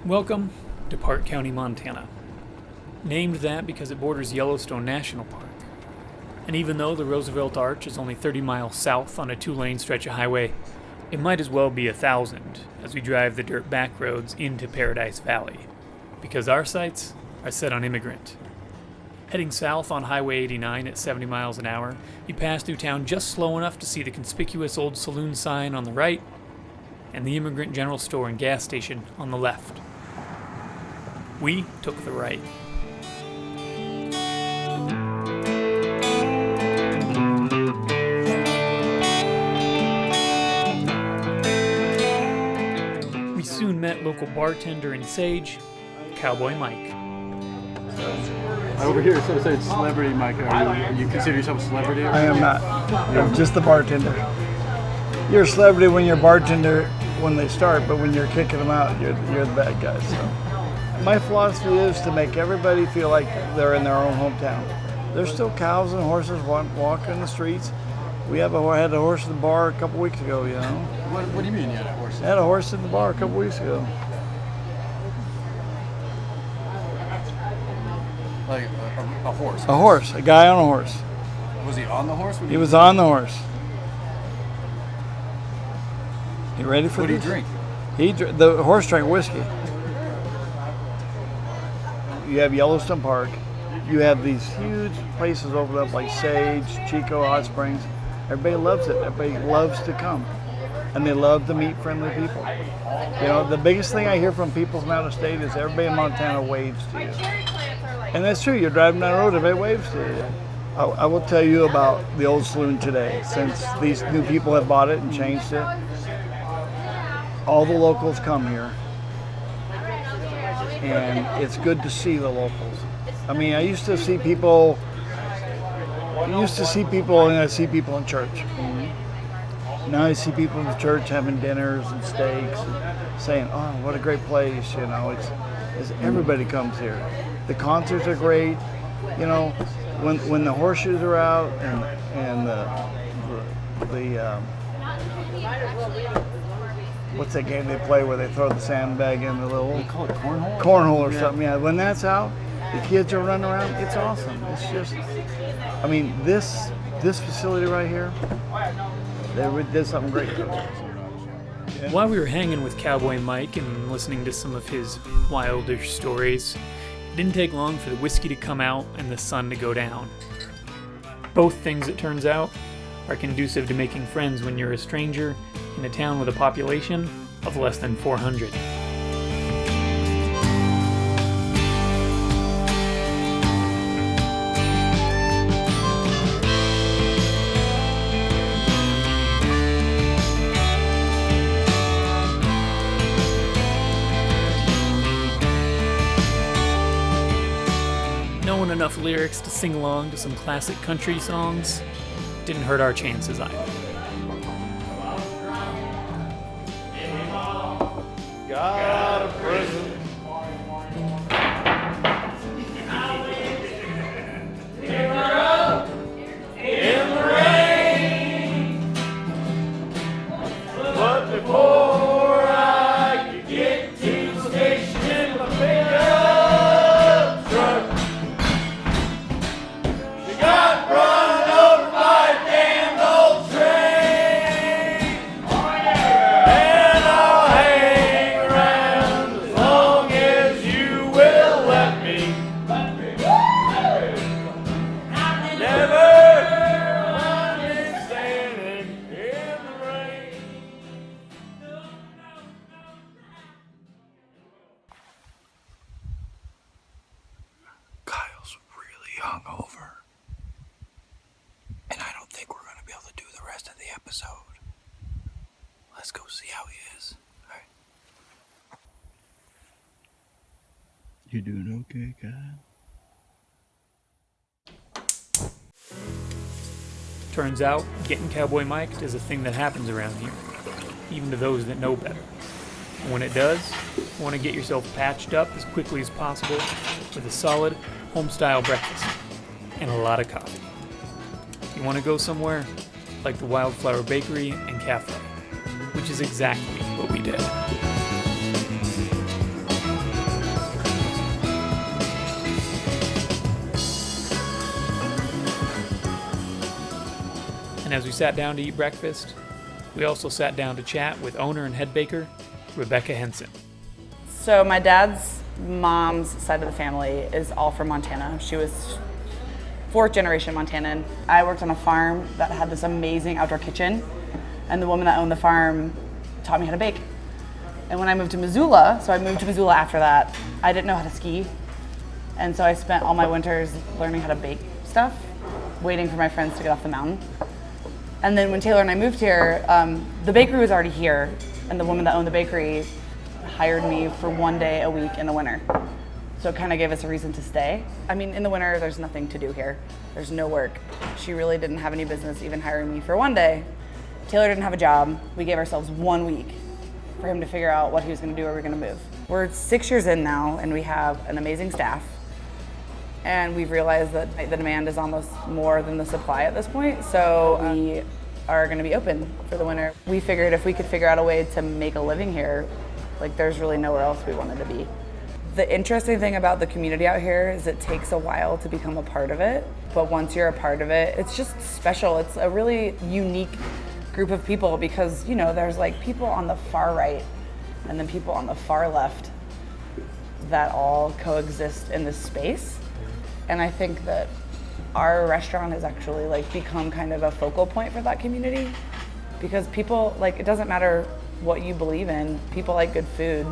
Welcome to Park County, Montana. Named that because it borders Yellowstone National Park. And even though the Roosevelt Arch is only 30 miles south on a 2-lane stretch of highway, it might as well be 1,000 as we drive the dirt back roads into Paradise Valley. Because our sights are set on Immigrant. Heading south on Highway 89 at 70 miles an hour, you pass through town just slow enough to see the conspicuous old saloon sign on the right and the Immigrant General Store and gas station on the left. We took the right. We soon met local bartender and sage, Cowboy Mike. Over here, it says celebrity, Mike. You consider yourself a celebrity? I am not. I'm just the bartender. You're a celebrity when you're a bartender when they start, but when you're kicking them out, you're the bad guy. So, my philosophy is to make everybody feel like they're in their own hometown. There's still cows and horses walking the streets. I had a horse in the bar a couple weeks ago. You know. What do you mean you had a horse? I had a horse in the bar a couple weeks ago. Like a horse? A horse. A guy on a horse. Was he on the horse? He was on the horse. You ready for this? this? What did he drink? The horse drank whiskey. You have Yellowstone Park. You have these huge places opened up like Sage, Chico, Hot Springs. Everybody loves it. Everybody loves to come. And they love to meet friendly people. You know, the biggest thing I hear from people from out of state is everybody in Montana waves to you. And that's true. You're driving down the road, everybody waves to you. I will tell you about the old saloon today. Since these new people have bought it and changed it, all the locals come here. And it's good to see the locals. I mean, I used to see people and I see people in church. Mm-hmm. Now I see people in the church having dinners and steaks and saying, oh, what a great place. You know, it's everybody comes here. The concerts are great. You know, when the horseshoes are out and the what's that game they play where they throw the sandbag in the little... They call it cornhole? Cornhole or something, yeah. When that's out, the kids are running around. It's awesome. It's just... I mean, this facility right here, they did something great to it. While we were hanging with Cowboy Mike and listening to some of his wilder stories, it didn't take long for the whiskey to come out and the sun to go down. Both things, it turns out, are conducive to making friends when you're a stranger in a town with a population of less than 400. Knowing enough lyrics to sing along to some classic country songs didn't hurt our chances either. Got a present. Pick her up in the rain. But before I could get to the station in my pickup truck, she got run over by a damn old train. And I'll hang around as long as you will let me. Never mind standing in the rain. Kyle's really hungover. And I don't think we're going to be able to do the rest of the episode. Let's go see how he is. All right. You doing okay, Kyle? Turns out, getting Cowboy Mic'd is a thing that happens around here, even to those that know better. And when it does, you want to get yourself patched up as quickly as possible with a solid, home-style breakfast and a lot of coffee. You want to go somewhere like the Wildflower Bakery and Cafe, which is exactly what we did. And as we sat down to eat breakfast, we also sat down to chat with owner and head baker, Rebecca Henson. So my dad's mom's side of the family is all from Montana. She was fourth generation Montanan. I worked on a farm that had this amazing outdoor kitchen, and the woman that owned the farm taught me how to bake. And when I moved to Missoula, so I moved to Missoula after that, I didn't know how to ski. And so I spent all my winters learning how to bake stuff, waiting for my friends to get off the mountain. And then when Taylor and I moved here, the bakery was already here, and the woman that owned the bakery hired me for 1 day a week in the winter. So it kind of gave us a reason to stay. I mean, in the winter, there's nothing to do here. There's no work. She really didn't have any business even hiring me for 1 day. Taylor didn't have a job. We gave ourselves 1 week for him to figure out what he was gonna do, where we're gonna move. We're 6 years in now, and we have an amazing staff. And we've realized that the demand is almost more than the supply at this point. So we are gonna be open for the winter. We figured if we could figure out a way to make a living here, like there's really nowhere else we wanted to be. The interesting thing about the community out here is it takes a while to become a part of it, but once you're a part of it, it's just special. It's a really unique group of people because, you know, there's like people on the far right and then people on the far left that all coexist in this space. And I think that our restaurant has actually like become kind of a focal point for that community because people, like, it doesn't matter what you believe in, people like good food.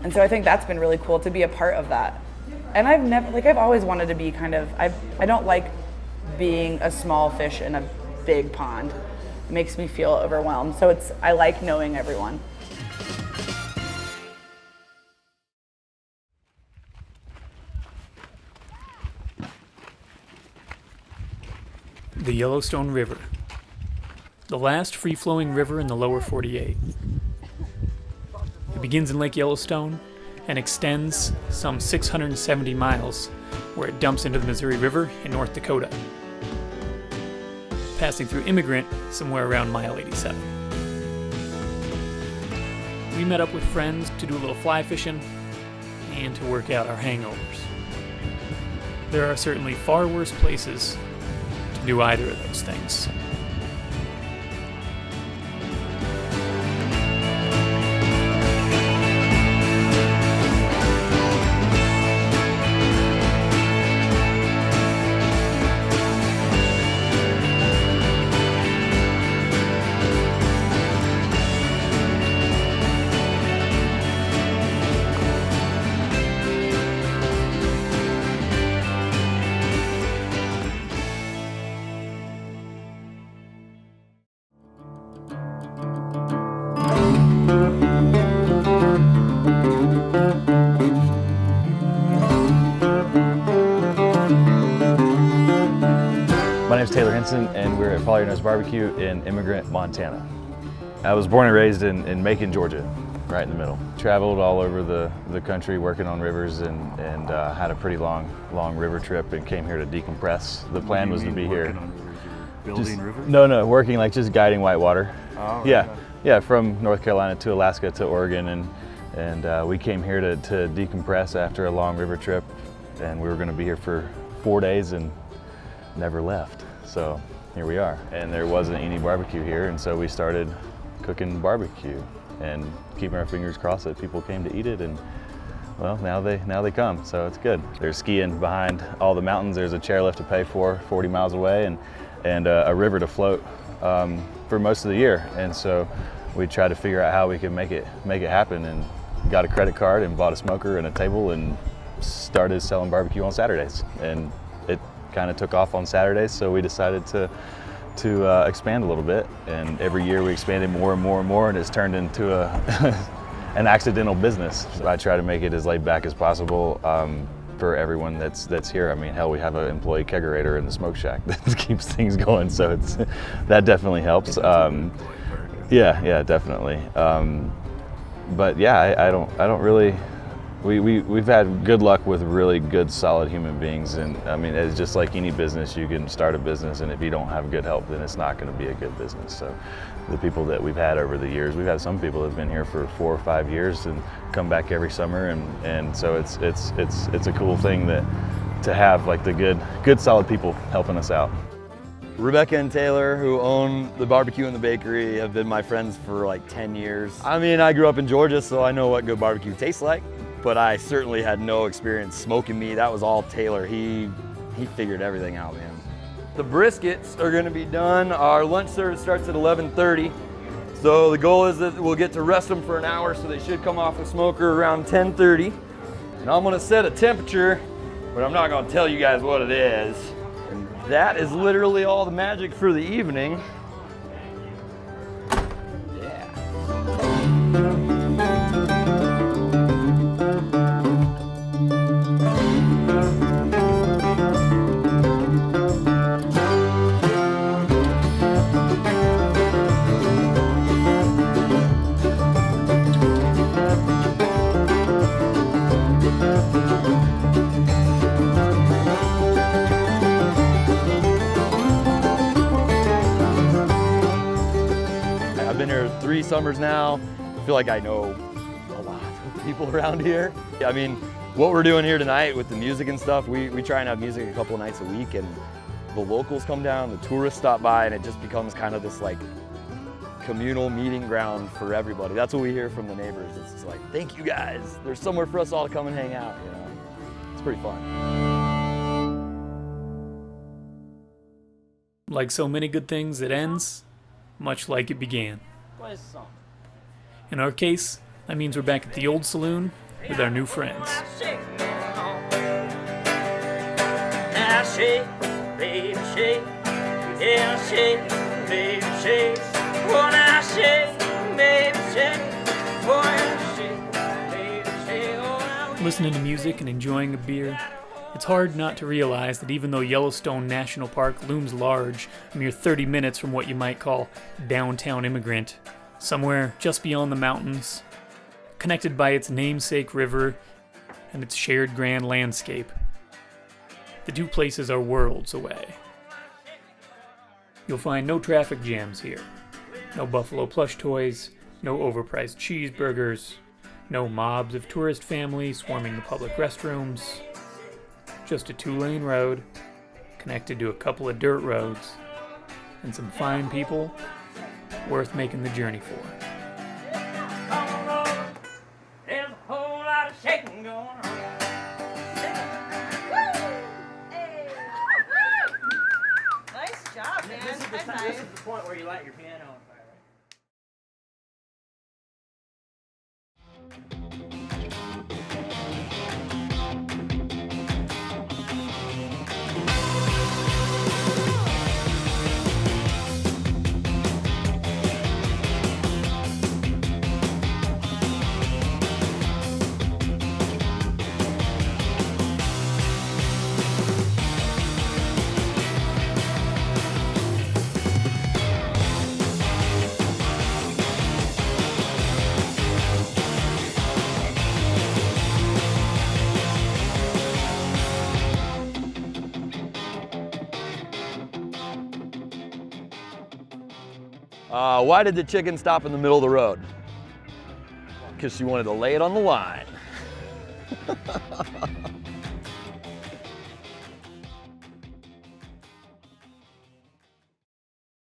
And so I think that's been really cool to be a part of that. And I've always wanted to be kind of, I don't like being a small fish in a big pond. It makes me feel overwhelmed. So I like knowing everyone. The Yellowstone River, the last free-flowing river in the lower 48. It begins in Lake Yellowstone and extends some 670 miles, where it dumps into the Missouri River in North Dakota, passing through Immigrant somewhere around mile 87. We met up with friends to do a little fly fishing and to work out our hangovers. There are certainly far worse places to do either of those things. My name is Taylor Henson, and we're at Paulina's Barbecue in Immigrant, Montana. I was born and raised in Macon, Georgia, right in the middle. Traveled all over the country working on rivers and had a pretty long river trip and came here to decompress. The plan was to be here. Building rivers? No, working like just guiding whitewater. Oh, right. Yeah, from North Carolina to Alaska to Oregon, and we came here to decompress after a long river trip, and we were going to be here for 4 days and never left. So here we are, and there wasn't any barbecue here, and so we started cooking barbecue and keeping our fingers crossed that people came to eat it, and well, now they come, so it's good. There's skiing behind all the mountains. There's a chairlift to pay for 40 miles away, and a river to float for most of the year, and so we tried to figure out how we could make it happen, and got a credit card and bought a smoker and a table and started selling barbecue on Saturdays, and it kind of took off on Saturdays, so we decided to expand a little bit, and every year we expanded more and more and more, and it's turned into an accidental business. So I try to make it as laid back as possible for everyone that's here. I mean, hell, we have an employee kegerator in the smoke shack that keeps things going, so that definitely helps. Yeah, definitely. But yeah, I don't really. We've had good luck with really good, solid human beings, and I mean, it's just like any business. You can start a business, and if you don't have good help, then it's not going to be a good business. So, the people that we've had over the years, we've had some people that have been here for 4 or 5 years and come back every summer, and so it's a cool thing to have like the good, solid people helping us out. Rebecca and Taylor, who own the barbecue and the bakery, have been my friends for like 10 years. I mean, I grew up in Georgia, so I know what good barbecue tastes like, but I certainly had no experience smoking meat. That was all Taylor. He figured everything out, man. The briskets are gonna be done. Our lunch service starts at 11:30. So the goal is that we'll get to rest them for an hour, so they should come off the smoker around 10:30. And I'm gonna set a temperature, but I'm not gonna tell you guys what it is. And that is literally all the magic for the evening. Yeah. I've been here 3 summers now. I feel like I know a lot of people around here. I mean, what we're doing here tonight with the music and stuff, we try and have music a couple of nights a week, and the locals come down, the tourists stop by, and it just becomes kind of this like communal meeting ground for everybody. That's what we hear from the neighbors. It's just like, thank you guys. There's somewhere for us all to come and hang out, you know? It's pretty fun. Like so many good things, it ends much like it began. In our case, that means we're back at the old saloon with our new friends. Listening to music and enjoying a beer, it's hard not to realize that even though Yellowstone National Park looms large, a mere 30 minutes from what you might call downtown Immigrant, somewhere just beyond the mountains, connected by its namesake river and its shared grand landscape, the two places are worlds away. You'll find no traffic jams here, no Buffalo plush toys, no overpriced cheeseburgers, no mobs of tourist families swarming the public restrooms, just a 2-lane road connected to a couple of dirt roads and some fine people worth making the journey for. There's a whole lot of shaking going on. Nice job, man. This is the point where you light your piano on fire, right? Why did the chicken stop in the middle of the road? Because she wanted to lay it on the line.